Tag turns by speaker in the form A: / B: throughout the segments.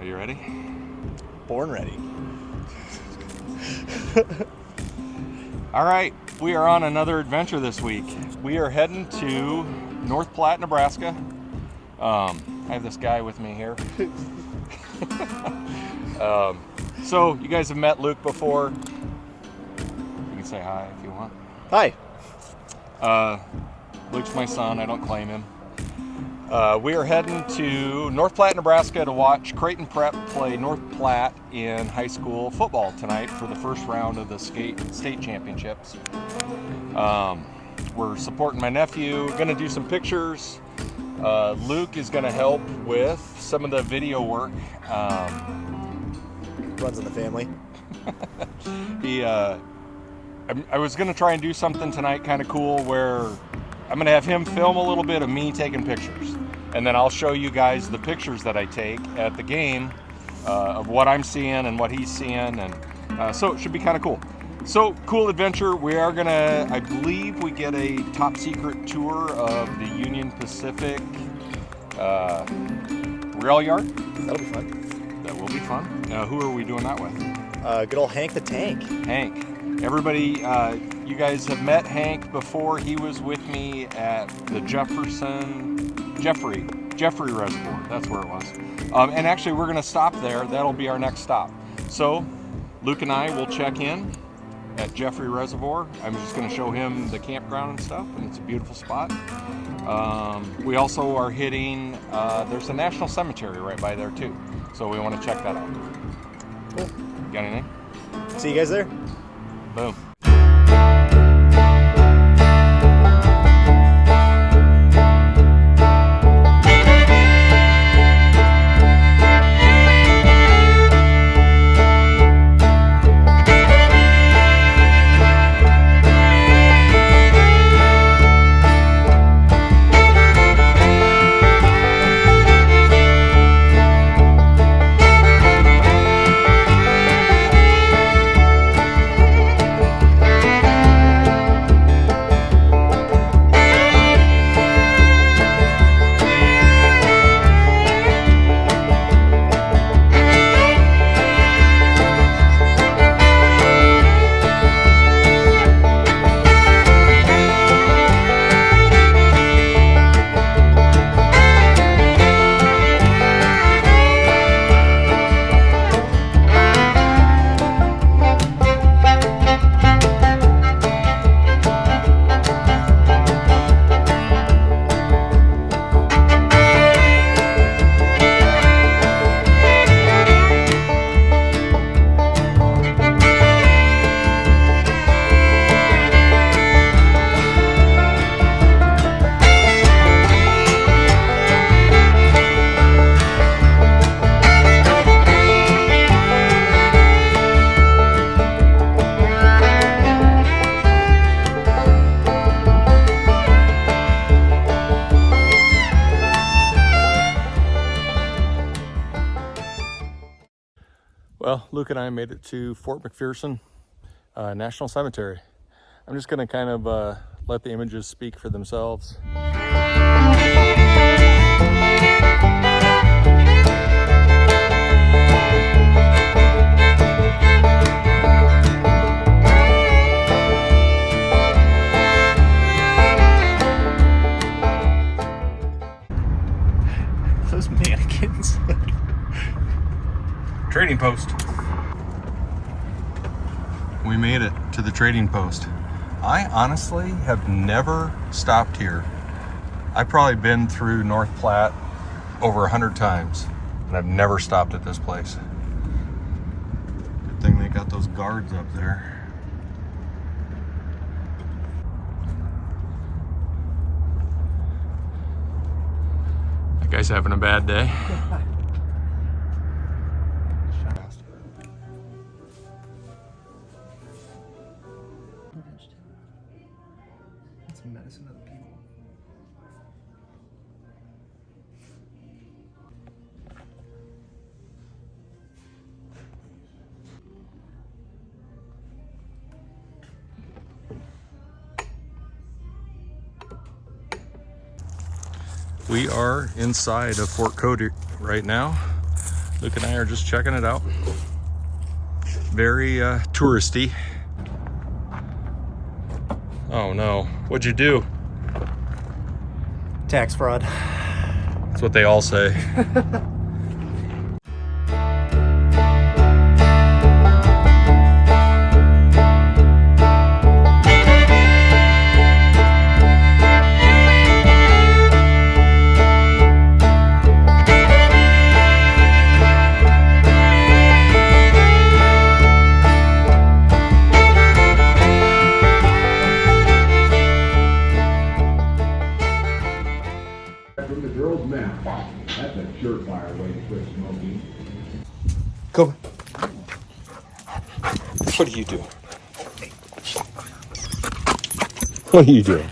A: you ready?
B: Born ready.
A: All right, we are on another adventure this week. We are heading to North Platte, Nebraska. I have this guy with me here. So you guys have met Luke before. You can say hi if you want.
B: Hi.
A: Luke's my son, I don't claim him. We are heading to North Platte, Nebraska to watch Creighton Prep play North Platte in high school football tonight for the first round of the state championships. We're supporting my nephew, gonna do some pictures. Luke is gonna help with some of the video work.
B: Runs in the family.
A: I was gonna try and do something tonight kind of cool where I'm gonna have him film a little bit of me taking pictures, and then I'll show you guys the pictures that I take at the game of what I'm seeing and what he's seeing, and so it should be kind of cool. So cool adventure. We are gonna, I believe we get a top secret tour of the Union Pacific rail yard.
B: That'll be fun.
A: That will be fun. Who are we doing that with?
B: Good old Hank the Tank.
A: Hank. Everybody, you guys have met Hank before. He was with me at the Jeffrey Reservoir. That's where it was. And actually, we're going to stop there. That'll be our next stop. So, Luke and I will check in at Jeffrey Reservoir. I'm just going to show him the campground and stuff, and it's a beautiful spot. We also are hitting, there's a national cemetery right by there too. So we want to check that out.
B: Cool.
A: Got anything?
B: See you guys there.
A: Boom. Well, Luke and I made it to Fort McPherson National Cemetery. I'm just going to kind of let the images speak for themselves.
B: Those mannequins.
A: Trading post. We made it to the trading post. I honestly have never stopped here. I've probably been through North Platte over 100 times, and I've never stopped at this place. Good thing they got those guards up there. That guy's having a bad day.
B: Medicine to the people.
A: We are inside of Fort Cody right now. Luke and I are just checking it out. Very touristy. Oh no, what'd you do?
B: Tax fraud.
A: That's what they all say.
C: From the girls' map. That's a surefire way to quit smoking.
B: Go.
A: What are you doing? What are you doing?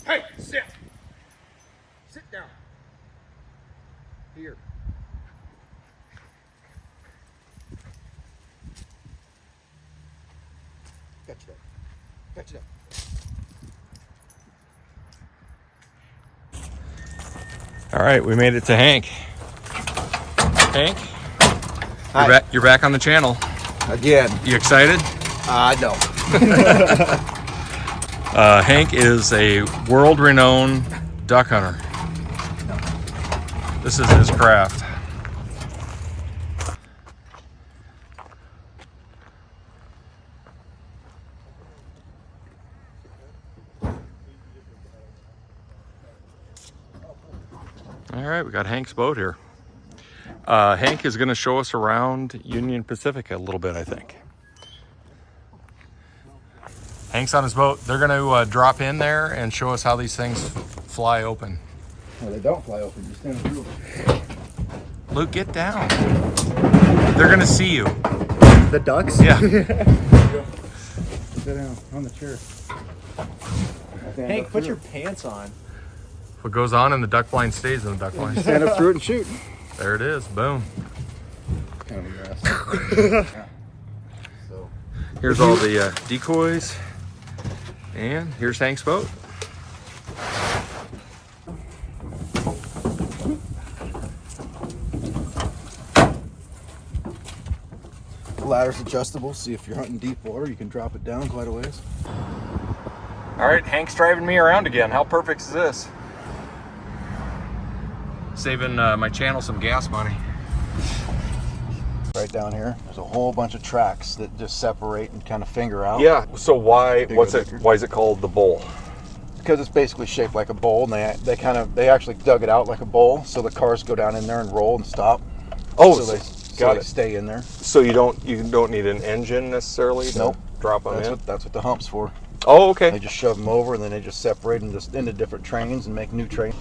C: Hey, sit! Sit down. Here. Catch it up. Catch it up.
A: All right, we made it to Hank. Hank,
B: Hi.
A: you're back on the channel.
B: Again.
A: You excited?
B: No.
A: Hank is a world-renowned duck hunter. This is his craft. All right, we got Hank's boat here. Hank is going to show us around Union Pacific a little bit, I think. Hank's on his boat. They're going to drop in there and show us how these things fly open.
C: No, they don't fly open. You stand through them.
A: Luke, get down. They're going to see you.
B: The ducks?
A: Yeah.
C: Sit down on the chair.
B: Hank, put your pants on.
A: What goes on in the duck blind stays in the duck blind.
C: Stand up through it and shoot.
A: There it is. Boom.
C: Kind of grass. So.
A: Here's all the decoys. And here's Hank's boat.
B: The ladder's adjustable. See, if you're hunting deep water, you can drop it down quite a ways.
A: All right, Hank's driving me around again. How perfect is this? Saving my channel some gas money.
B: Right down here, there's a whole bunch of tracks that just separate and kind of finger out.
A: Yeah. So why?
B: Bigger,
A: What's it?
B: bigger.
A: Why is it called the bowl?
B: Because it's basically shaped like a bowl, and they actually dug it out like a bowl, so the cars go down in there and roll and stop.
A: Oh,
B: so
A: got
B: they
A: it.
B: stay in there.
A: So you don't need an engine necessarily to
B: Nope.
A: drop them in.
B: That's what the hump's for.
A: Oh, okay.
B: They just shove them over, and then they just separate them just into different trains and make new trains.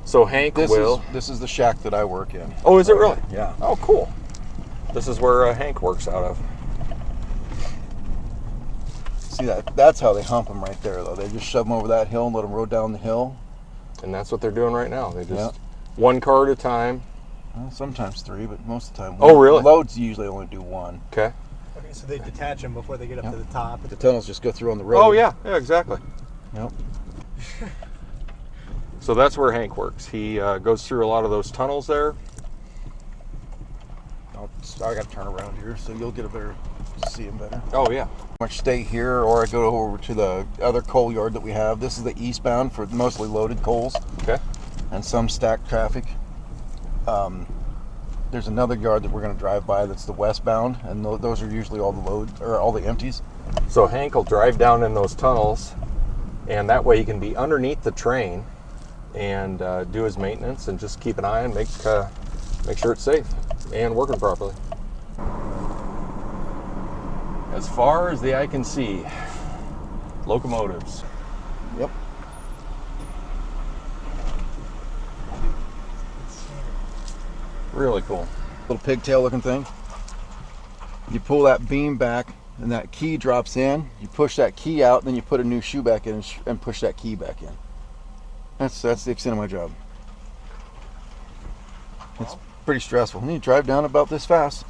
A: So Hank will.
B: This is the shack that I work in.
A: Oh, is it really?
B: Yeah.
A: Oh, cool. This is where Hank works out of.
B: See that's how they hump them right there, though. They just shove them over that hill and let them roll down the hill.
A: And that's what they're doing right now. They just
B: Yep.
A: one car at a time.
B: Well, sometimes three, but most of the time.
A: Oh, really?
B: Loads usually only do one.
A: Okay.
D: Okay, so they detach them before they get up to the top.
B: The tunnels just go through on the road.
A: Oh yeah, exactly.
B: Yep.
A: So that's where Hank works. He goes through a lot of those tunnels there.
B: I got to turn around here, so you'll get a better see them better.
A: Oh yeah.
B: Much stay here, or I go over to the other coal yard that we have. This is the eastbound for mostly loaded coals.
A: Okay.
B: And some stacked traffic. There's another yard that we're going to drive by that's the westbound, and those are usually all the load or all the empties.
A: So Hank will drive down in those tunnels, and that way he can be underneath the train and do his maintenance and just keep an eye and make sure it's safe and working properly. As far as the eye can see, locomotives.
B: Yep.
A: Really cool.
B: Little pigtail looking thing. You pull that beam back and that key drops in. You push that key out, then you put a new shoe back in and push that key back in. That's the extent of my job. It's pretty stressful. And you drive down about this fast.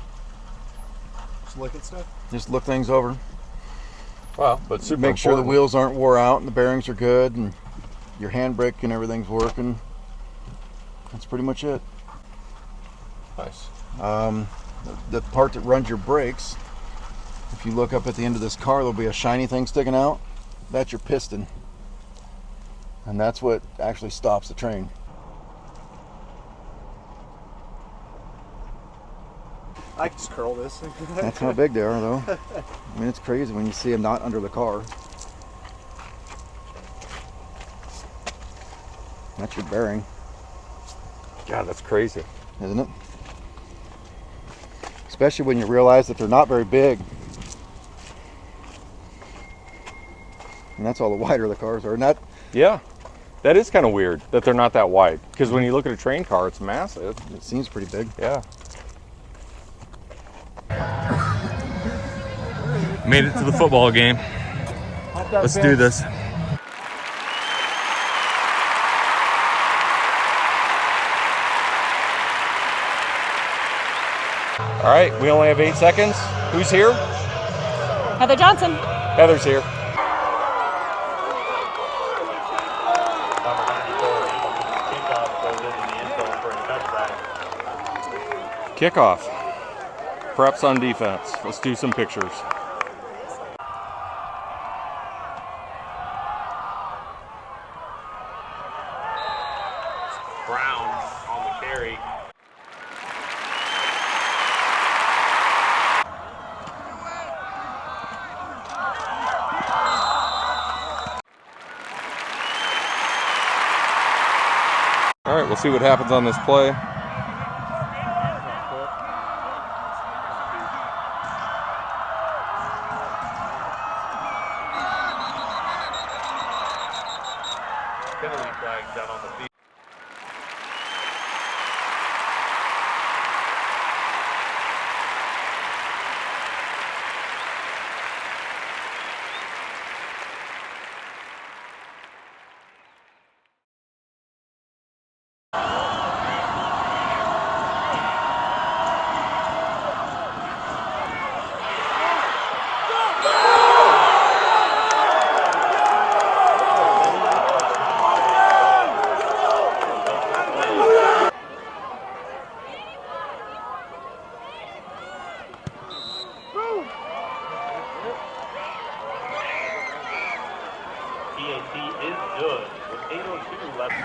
D: Just look at stuff.
B: Just look things over.
A: Well, but super
B: Make sure the
A: important.
B: wheels aren't wore out and the bearings are good and your handbrake and everything's working. That's pretty much it.
A: Nice.
B: The part that runs your brakes, if you look up at the end of this car, there'll be a shiny thing sticking out. That's your piston. And that's what actually stops the train.
D: I can just curl this.
B: That's how big they are, though. I mean, it's crazy when you see them not under the car. That's your bearing,
A: God, that's crazy.
B: isn't it? Especially when you realize that they're not very big. And that's all the wider the cars are. And that,
A: Yeah, that is kind of weird that they're not that wide. Because when you look at a train car, it's massive.
B: it seems pretty big.
A: Yeah. Made it to the football game. Let's do this. All right, we only have 8 seconds. Who's here?
E: Heather Johnson.
A: Heather's here. Kickoff. Preps on defense. Let's do some pictures.
F: Brown on the carry.
A: All right, we'll see what happens on this play.
F: Penalty flag down on the field. PAT is good with 8:02 left.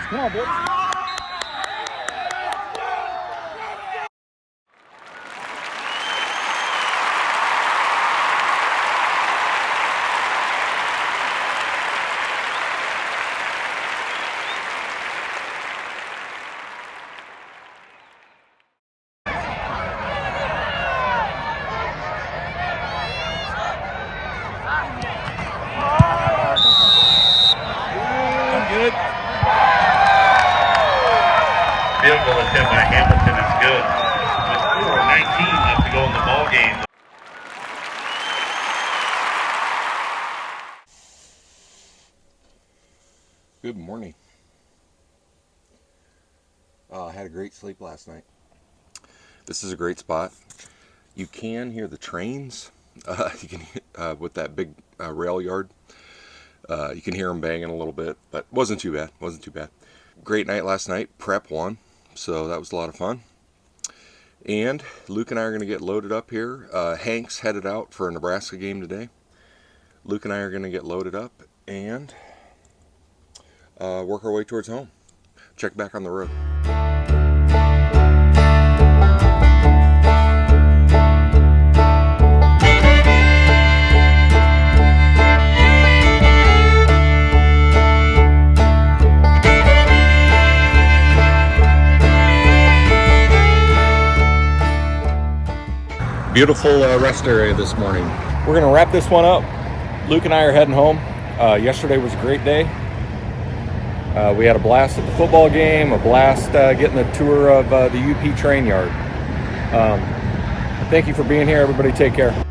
B: Come on, boys.
A: Good.
F: Field goal attempt by Hamilton is good. With 4:19 left to go in the ball game.
A: Good morning. I had a great sleep last night. This is a great spot. You can hear the trains. You can with that big rail yard. You can hear them banging a little bit, but wasn't too bad. Wasn't too bad. Great night last night. Prep won, so that was a lot of fun. And Luke and I are going to get loaded up here. Hank's headed out for a Nebraska game today. Luke and I are going to get loaded up and work our way towards home. Check back on the road. Beautiful rest area this morning. We're going to wrap this one up. Luke and I are heading home. Yesterday was a great day. We had a blast at the football game, a blast getting a tour of the UP train yard. Thank you for being here. Everybody take care.